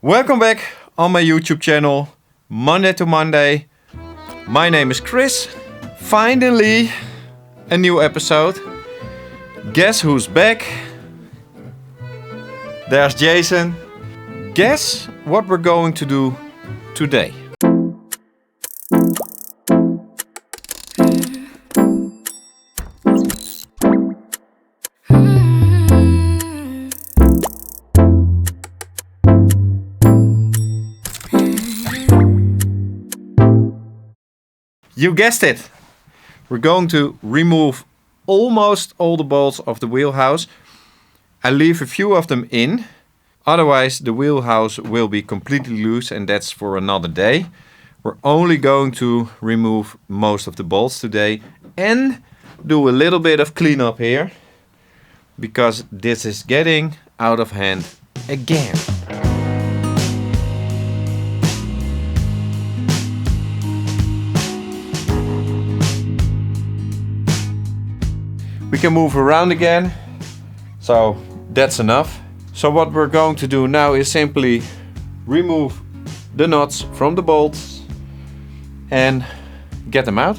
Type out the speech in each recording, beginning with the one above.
Welcome back on my YouTube channel, Monday to Monday. My name is Chris. Finally, a new episode. Guess who's back? There's Jason. Guess what we're going to do today? You guessed it! We're going to remove almost all the bolts of the wheelhouse. I leave a few of them in, otherwise the wheelhouse will be completely loose and that's for another day. We're only going to remove most of the bolts today and do a little bit of cleanup here, because this is getting out of hand again. We can move around again, so that's enough. So what we're going to do now is simply remove the nuts from the bolts and get them out.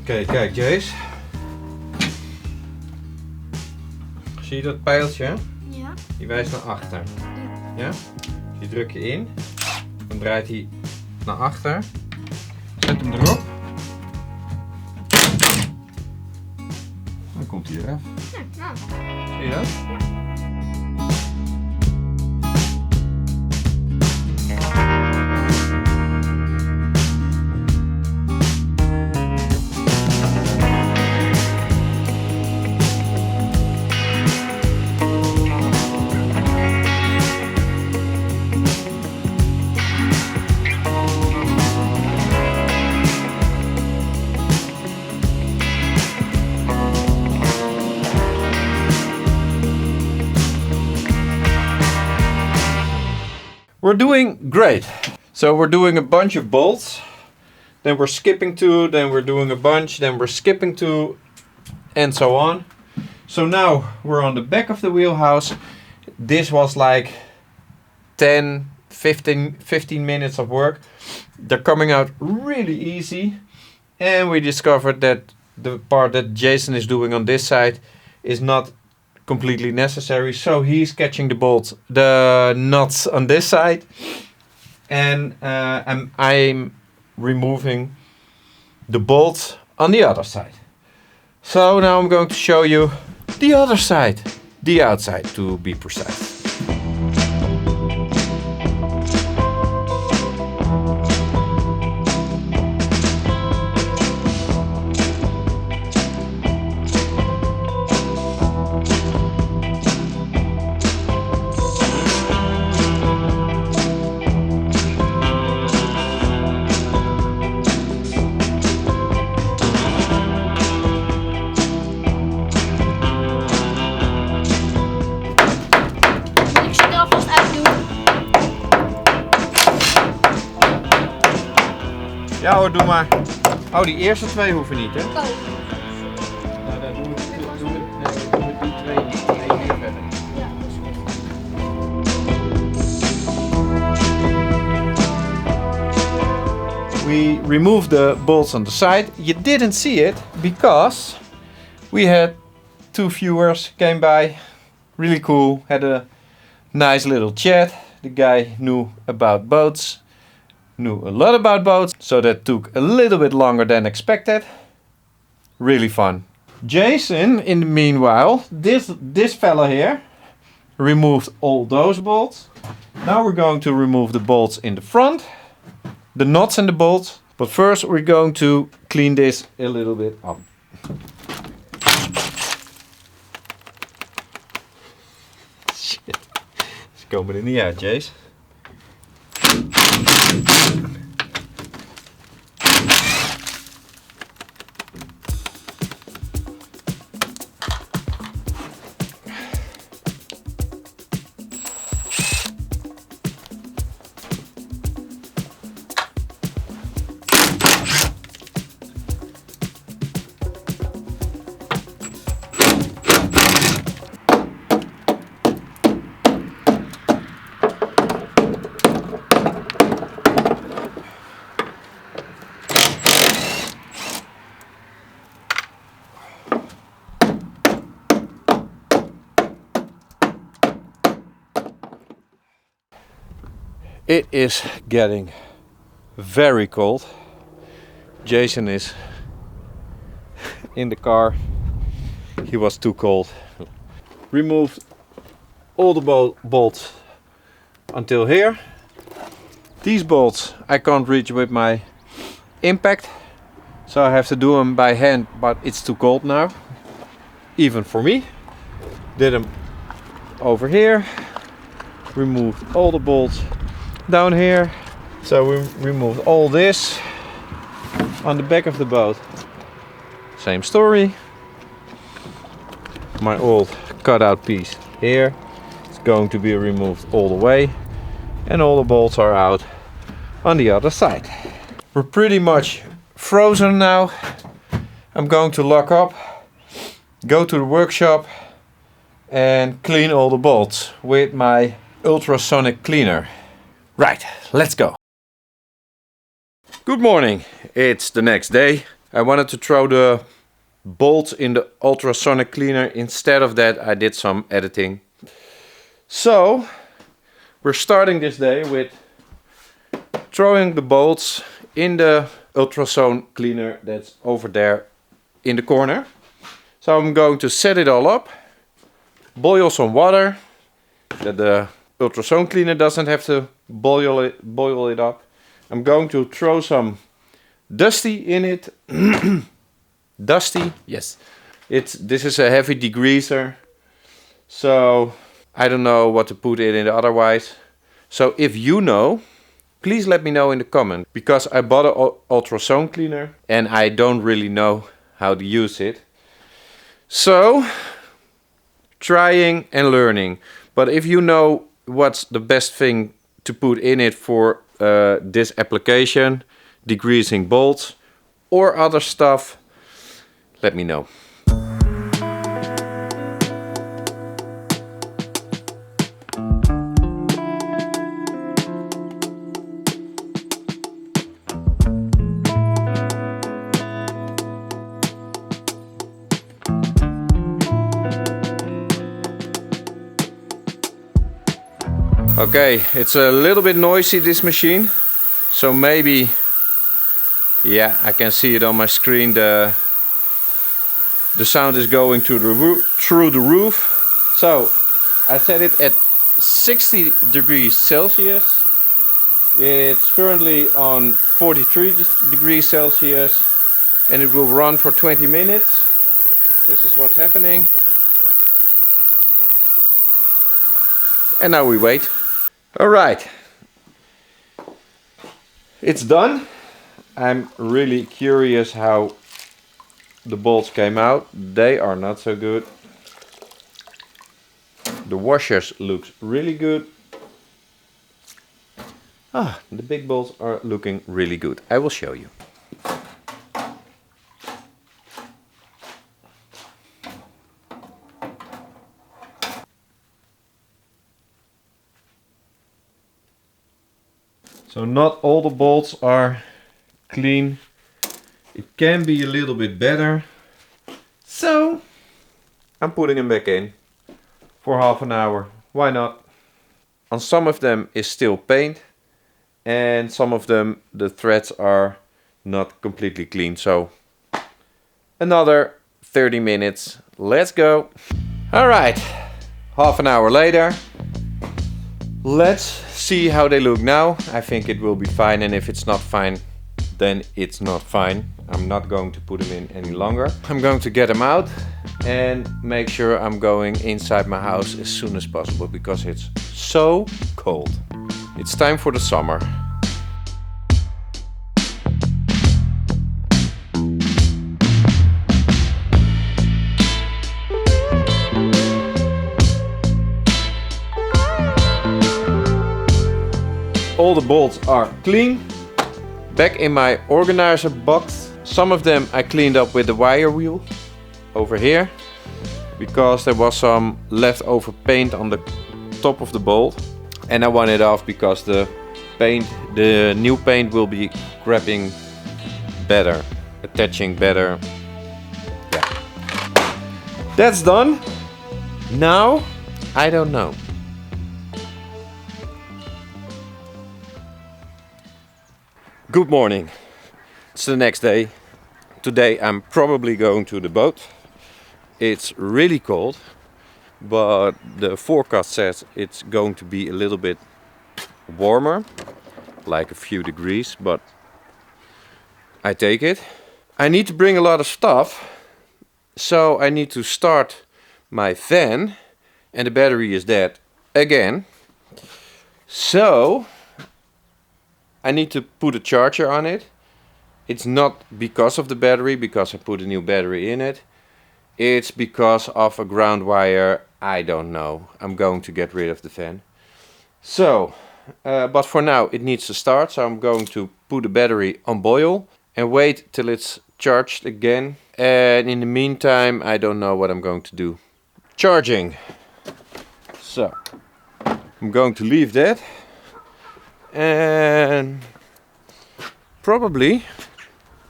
Oké, kijk Jace. Zie je dat pijltje? Ja. Die wijst naar achter. Ja? Die druk je in, dan draait hij naar achter. Zet hem erop. Dan komt hij eraf. Ja. Zie je dat? We're doing great. So we're doing a bunch of bolts, then we're skipping two, then we're doing a bunch, then we're skipping two, and so on. So now we're on the back of the wheelhouse. This was like 15 minutes of work. They're coming out really easy. And we discovered that the part that Jason is doing on this side is not completely necessary, so he's catching the nuts on this side, and I'm removing the bolts on the other side. So now I'm going to show you the other side, the outside to be precise. Ja hoor, doe maar. Oh, die eerste twee hoeven niet, hè? Oh. Nou, dan doen we die twee hier verder. Ja, dat is goed. We removed the bolts on the side. You didn't see it because we had two viewers came by. Really cool. Had a nice little chat. The guy knew about boats. Knew a lot about boats, so that took a little bit longer than expected. Really fun. Jason, in the meanwhile, this fella here removed all those bolts. Now we're going to remove the bolts in the front, the nuts and the bolts. But first we're going to clean this a little bit up. Shit. Ze komen er niet uit, Jace. It is getting very cold. Jason is in the car. He was too cold. Removed all the bolts until here. These bolts I can't reach with my impact, so I have to do them by hand, but it's too cold now, even for me. Did them over here. Removed all the bolts down here. So we removed all this on the back of the boat. Same story. My old cutout piece here is going to be removed all the way, and all the bolts are out on the other side. We're pretty much frozen now. I'm going to lock up, go to the workshop and clean all the bolts with my ultrasonic cleaner. Right, let's go. Good morning, it's the next day. I wanted to throw the bolts in the ultrasonic cleaner. Instead of that, I did some editing. So we're starting this day with throwing the bolts in the ultrasound cleaner that's over there in the corner. So I'm going to set it all up, boil some water, that the ultrasound cleaner doesn't have to boil it up. I'm going to throw some Dusty in it. Dusty, yes. This is a heavy degreaser, so I don't know what to put in it otherwise. So if you know, please let me know in the comment, because I bought an ultrasound cleaner and I don't really know how to use it. So trying and learning. But if you know what's the best thing to put in it for this application, degreasing bolts or other stuff, let me know. Okay, it's a little bit noisy, this machine, so maybe, yeah, I can see it on my screen, the sound is going through the roof. So I set it at 60 degrees Celsius. It's currently on 43 degrees Celsius and it will run for 20 minutes. This is what's happening. And now we wait. Alright, it's done. I'm really curious how the bolts came out. They are not so good. The washers looks really good. The big bolts are looking really good. I will show you. So not all the bolts are clean. It can be a little bit better. So I'm putting them back in for half an hour. Why not? On some of them is still paint, and some of them the threads are not completely clean. So another 30 minutes. Let's go. All right, half an hour later. Let's see how they look now. I think it will be fine, and if it's not fine, then it's not fine. I'm not going to put them in any longer. I'm going to get them out and make sure I'm going inside my house as soon as possible, because it's so cold. It's time for the summer. All the bolts are clean. Back in my organizer box. Some of them I cleaned up with the wire wheel over here, because there was some leftover paint on the top of the bolt, and I want it off because the new paint will be grabbing better, attaching better. Yeah. That's done. Now I don't know. Good morning. It's the next day. Today I'm probably going to the boat. It's really cold, but the forecast says it's going to be a little bit warmer, like a few degrees, but I take it. I need to bring a lot of stuff, so I need to start my van, and the battery is dead again. So I need to put a charger on it. It's not because of the battery, because I put a new battery in it. It's because of a ground wire. I don't know. I'm going to get rid of the van. So, but for now it needs to start. So I'm going to put the battery on boil and wait till it's charged again. And in the meantime, I don't know what I'm going to do. Charging. So, I'm going to leave that. And probably,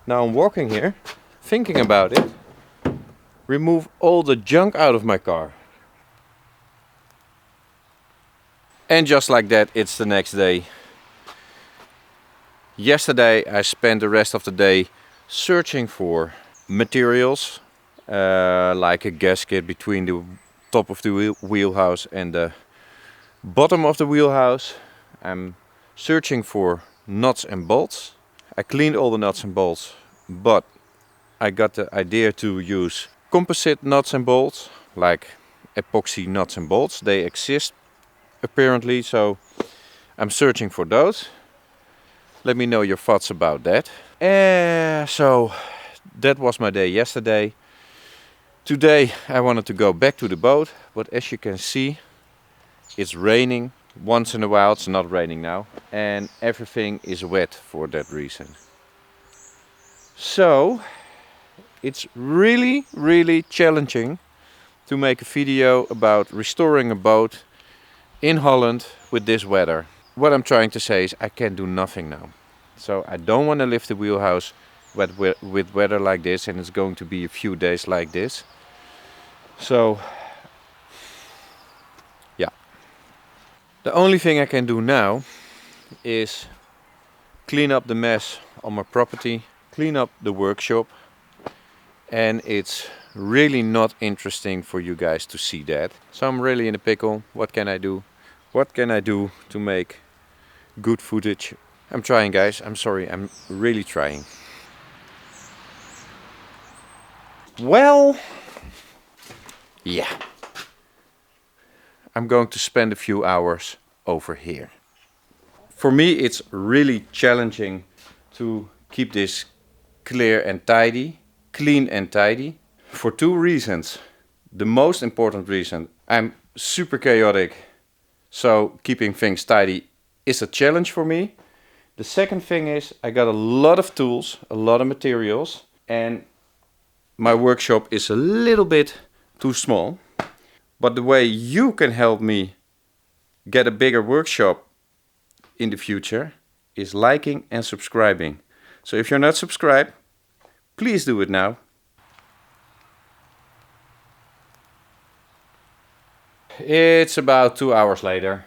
now I'm walking here, thinking about it, remove all the junk out of my car. And just like that, it's the next day. Yesterday I spent the rest of the day searching for materials, like a gasket between the top of the wheelhouse and the bottom of the wheelhouse. I'm searching for nuts and bolts. I cleaned all the nuts and bolts, but I got the idea to use composite nuts and bolts, like epoxy nuts and bolts. They exist apparently, so I'm searching for those. Let me know your thoughts about that. So that was my day yesterday. Today I wanted to go back to the boat, but as you can see, it's raining. Once in a while, it's not raining now, and everything is wet for that reason. So it's really challenging to make a video about restoring a boat in Holland with this weather. What I'm trying to say is I can do nothing now. So I don't want to lift the wheelhouse with weather like this, and it's going to be a few days like this. So yeah. The only thing I can do now is clean up the mess on my property, clean up the workshop, and it's really not interesting for you guys to see that. So I'm really in a pickle. What can I do? What can I do to make good footage? I'm trying, guys. I'm sorry. I'm really trying. Well, yeah. I'm going to spend a few hours over here. For me, it's really challenging to keep this clear and tidy, clean and tidy, for two reasons. The most important reason, I'm super chaotic, so keeping things tidy is a challenge for me. The second thing is I got a lot of tools, a lot of materials, and my workshop is a little bit too small. But the way you can help me get a bigger workshop in the future is liking and subscribing. So if you're not subscribed, please do it now. It's about 2 hours later.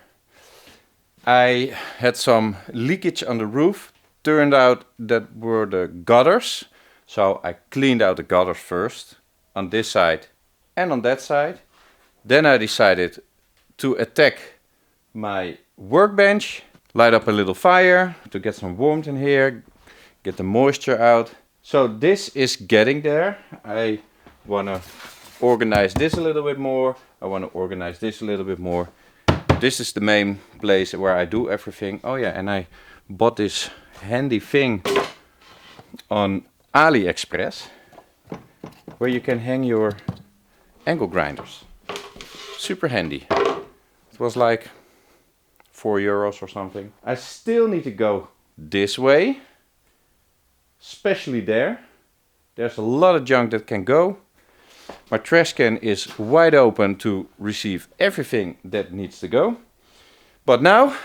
I had some leakage on the roof. Turned out that were the gutters. So I cleaned out the gutters first on this side and on that side. Then I decided to attack my workbench, light up a little fire to get some warmth in here, get the moisture out. So this is getting there. I want to organize this a little bit more. I want to organize this a little bit more. This is the main place where I do everything. Oh yeah, and I bought this handy thing on AliExpress where you can hang your angle grinders. Super handy. It was like €4 or something. I still need to go this way, especially there. There's a lot of junk that can go. My trash can is wide open to receive everything that needs to go. But now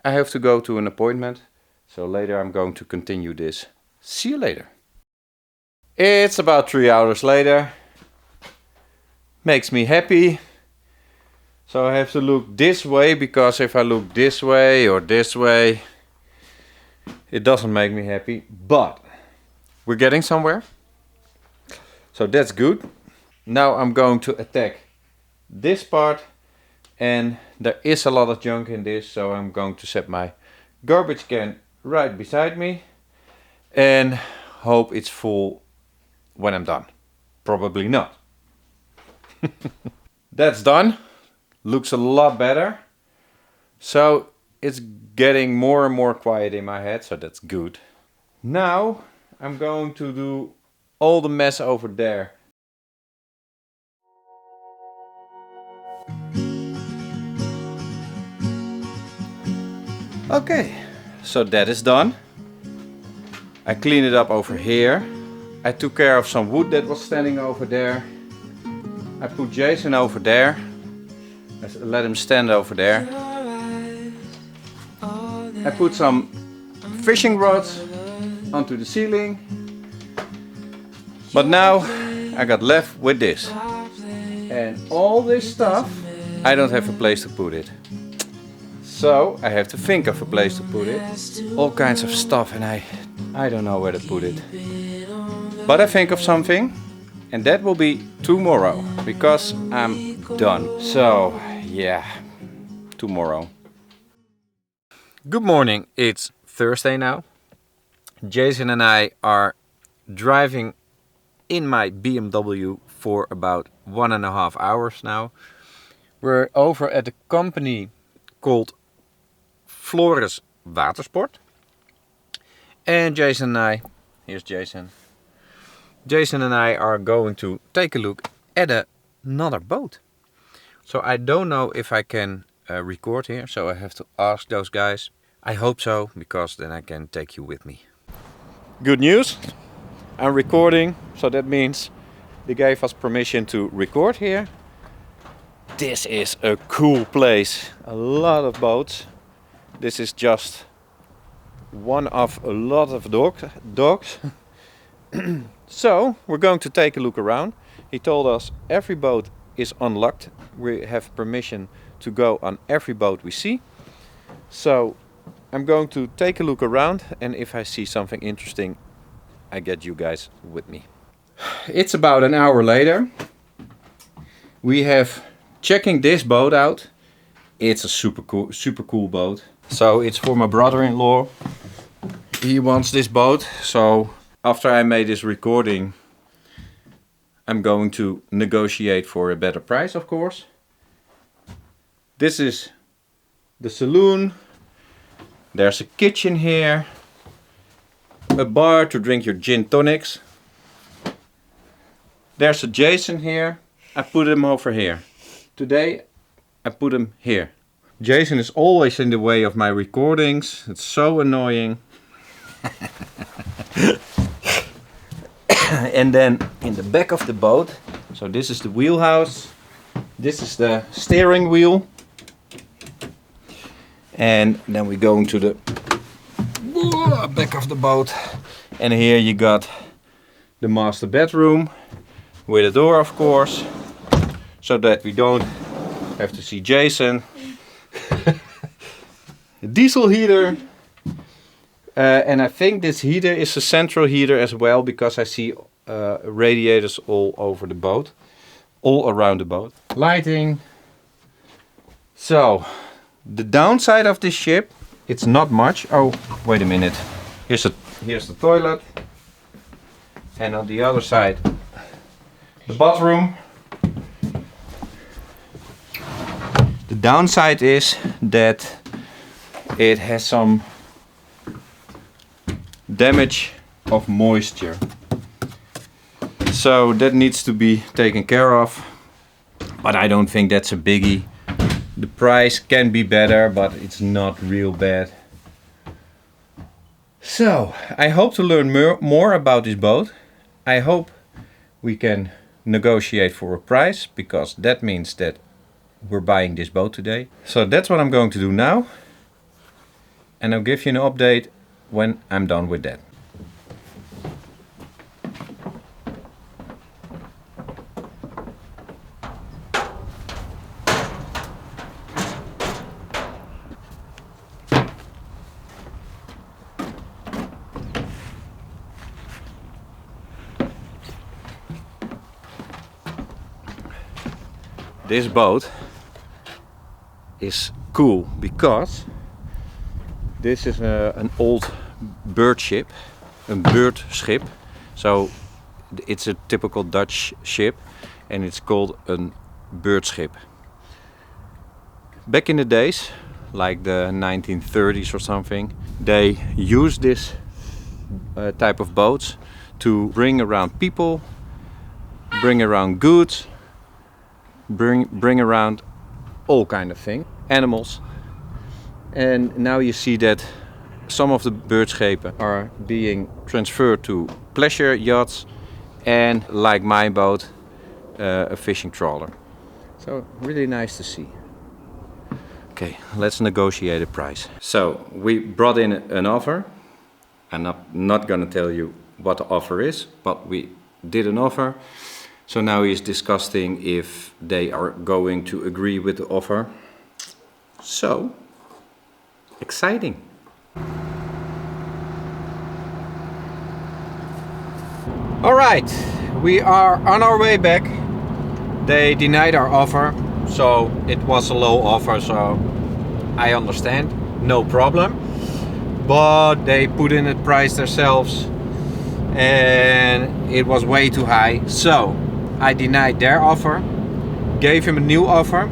I have to go to an appointment. So later I'm going to continue this. See you later. It's about 3 hours later. Makes me happy. So I have to look this way, because if I look this way or this way, It doesn't make me happy, but we're getting somewhere. So that's good. Now I'm going to attack this part, and there is a lot of junk in this, so I'm going to set my garbage can right beside me and hope it's full when I'm done. Probably not. That's done. Looks a lot better. So it's getting more and more quiet in my head, so that's good. Now I'm going to do all the mess over there. Okay, so that is done. I cleaned it up over here. I took care of some wood that was standing over there. I put Jason over there. I let him stand over there. I put some fishing rods onto the ceiling. But now I got left with this. And all this stuff, I don't have a place to put it. So I have to think of a place to put it. All kinds of stuff, and I don't know where to put it. But I think of something, and that will be tomorrow, because I'm done. So yeah, tomorrow. Good morning, it's Thursday now. Jason and I are driving in my BMW for about 1.5 hours now. We're over at a company called Flores Watersport. And Jason and I, here's Jason. Jason and I are going to take a look at another boat. So I don't know if I can record here, so I have to ask those guys. I hope so, because then I can take you with me. Good news, I'm recording, so that means they gave us permission to record here. This is a cool place, a lot of boats. This is just one of a lot of dogs. So we're going to take a look around. He told us every boat is unlocked. We have permission to go on every boat we see. So I'm going to take a look around, and if I see something interesting, I get you guys with me. It's about an hour later. We have checking this boat out. It's a super cool boat. So it's for my brother-in-law. He wants this boat, so after I made this recording, I'm going to negotiate for a better price, of course. This is the saloon. There's a kitchen here, a bar to drink your gin tonics. There's a Jason here. I put him over here. Today I put him here. Jason is always in the way of my recordings. It's so annoying. And then in the back of the boat, so this is the wheelhouse. This is the steering wheel. And then we go into the back of the boat. And here you got the master bedroom with a door, of course, so that we don't have to see Jason. A diesel heater. And I think this heater is a central heater as well, because I see radiators all over the boat, all around the boat. Lighting. So the downside of this ship, it's not much. Oh, wait a minute. Here's the toilet, and on the other side the bathroom. The downside is that it has some damage of moisture, so that needs to be taken care of, but I don't think that's a biggie. The price can be better, but it's not real bad. So I hope to learn more about this boat. I hope we can negotiate for a price, because that means that we're buying this boat today. So that's what I'm going to do now, and I'll give you an update when I'm done with that. this boat is cool because this is an old bird ship, a bird schip. So it's a typical Dutch ship and it's called a bird schip. Back in the days, like the 1930s or something, they used this type of boats to bring around people, bring around goods, bring around all kind of things, animals. And now you see that some of the birdschepen are being transferred to pleasure yachts and, like my boat, a fishing trawler. So really nice to see. Okay, let's negotiate a price. So we brought in an offer. I'm not gonna tell you what the offer is, but we did an offer. So now he's discussing if they are going to agree with the offer. So exciting. All right, we are on our way back. They denied our offer, so it was a low offer, so I understand, no problem. But they put in a price themselves and it was way too high. So I denied their offer, gave him a new offer,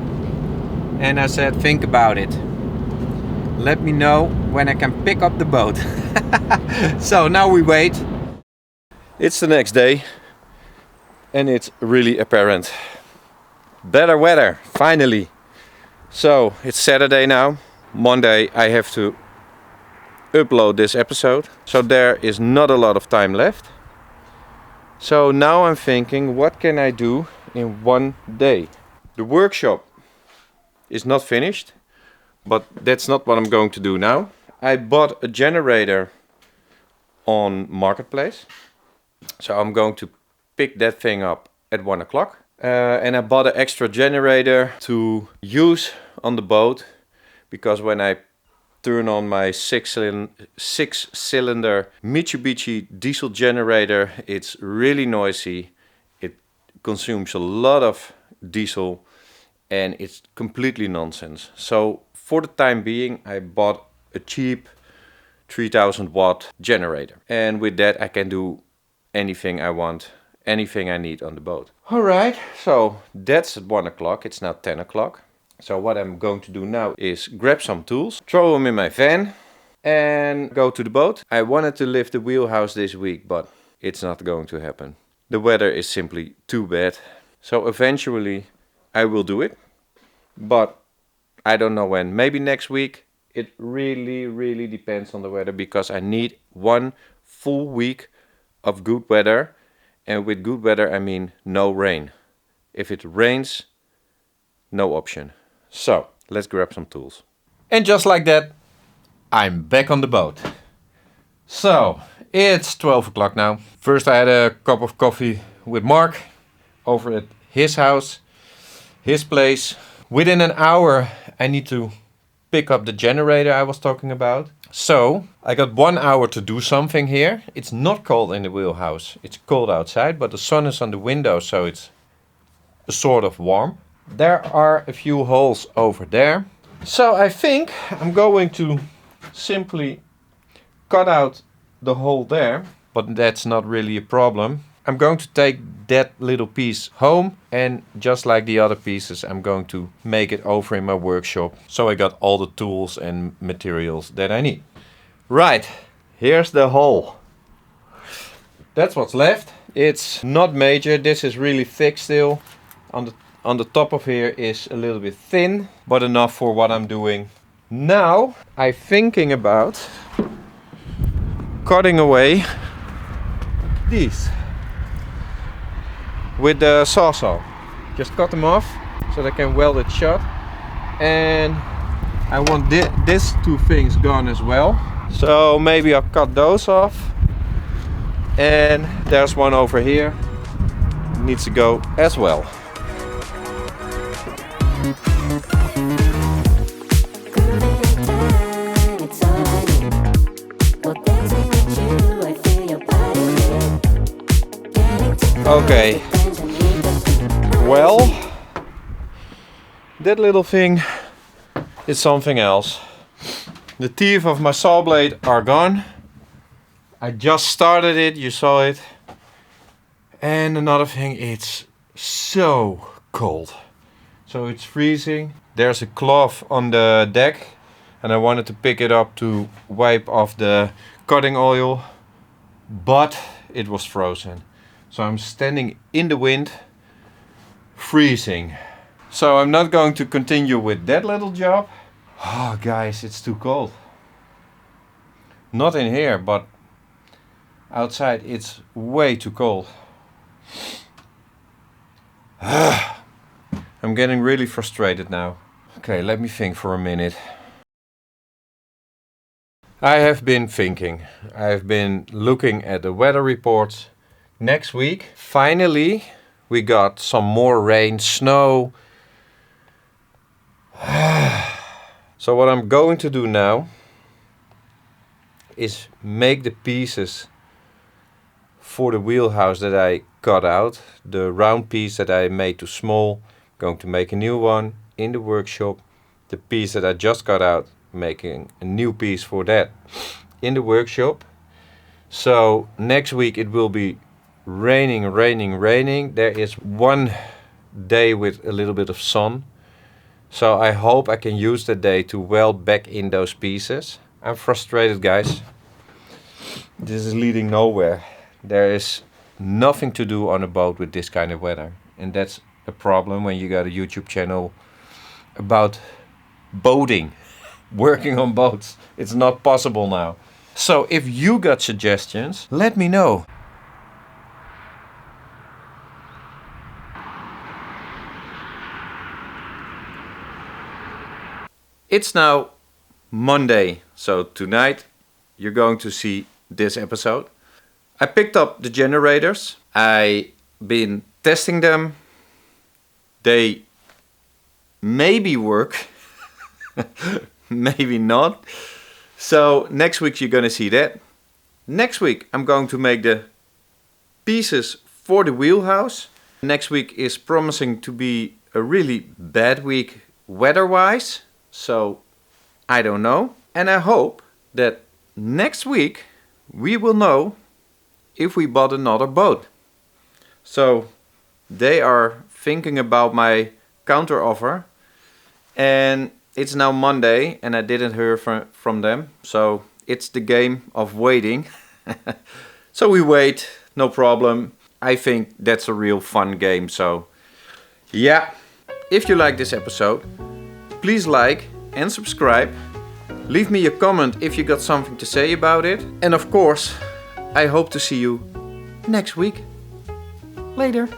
and I said, think about it. Let me know when I can pick up the boat. So now we wait. It's the next day and it's really apparent. Better weather, finally. So it's Saturday now. Monday I have to upload this episode. So there is not a lot of time left. So now I'm thinking, what can I do in one day? The workshop is not finished, but that's not what I'm going to do now. I bought a generator on Marketplace. So I'm going to pick that thing up at 1 o'clock. And I bought an extra generator to use on the boat, because when I turn on my six-cylinder Mitsubishi diesel generator, it's really noisy. It consumes a lot of diesel and it's completely nonsense. So for the time being, I bought a cheap 3000 watt generator. And with that I can do anything I want, anything I need on the boat. Alright, so that's at 1 o'clock, it's now 10 o'clock. So what I'm going to do now is grab some tools, throw them in my van and go to the boat. I wanted to lift the Wheelhouse this week, but it's not going to happen. The weather is simply too bad. So eventually I will do it, but I don't know when. Maybe next week. It really depends on the weather, because I need 1 full week of good weather. And with good weather I mean no rain. If it rains, no option. So let's grab some tools. And just like that, I'm back on the boat. So it's 12 o'clock now. First I had a cup of coffee with Mark over at his house, his place. Within an hour I need to pick up the generator I was talking about. So I got 1 hour to do something here. It's not cold in the Wheelhouse. It's cold outside, but the sun is on the window, so it's sort of warm. There are a few holes over there. So I think I'm going to simply cut out the hole there, but that's not really a problem. I'm going to take that little piece home, and just like the other pieces, I'm going to make it over in my workshop. So I got all the tools and materials that I need. Right, here's the hole. That's what's left. It's not major. This is really thick still. On the top of here is a little bit thin, but enough for what I'm doing. Now I'm thinking about cutting away these with the sawzall. Just cut them off so they can weld it shut. And I want these two things gone as well. So maybe I'll cut those off. And there's one over here. It needs to go as well. Okay. Well, That little thing is something else. The teeth of my saw blade are gone. I just started it, you saw it. And another thing, it's so cold. So it's freezing. There's a cloth on the deck and I wanted to pick it up to wipe off the cutting oil, but it was frozen. So I'm standing in the wind, freezing. So I'm not going to continue with that little job. Oh guys, it's too cold. Not in here, but outside it's way too cold. I'm getting really frustrated now. Okay, let me think for a minute. I have been thinking. I have been looking at the weather reports. Next week, finally, we got some more rain, snow. So what I'm going to do now is make the pieces for the wheelhouse that I cut out. The round piece that I made too small, going to make a new one in the workshop. The piece that I just cut out, making a new piece for that in the workshop. So next week it will be raining. There is one day with a little bit of sun. So I hope I can use that day to weld back in those pieces. I'm frustrated, guys. This is leading nowhere. There is nothing to do on a boat with this kind of weather. And that's a problem when you got a YouTube channel about boating, working on boats. It's not possible now. So if you got suggestions, let me know. It's now Monday, so tonight you're going to see this episode. I picked up the generators. I've been testing them. They maybe work, maybe not. So next week you're gonna see that. Next week I'm going to make the pieces for the wheelhouse. Next week is promising to be a really bad week weather-wise. So I don't know. And I hope that next week we will know if we bought another boat. So they are thinking about my counter offer. And it's now Monday and I didn't hear from them. So it's the game of waiting. So we wait, no problem. I think that's a real fun game. So yeah, if you like this episode, please like and subscribe. Leave me a comment if you got something to say about it. And of course, I hope to see you next week. Later.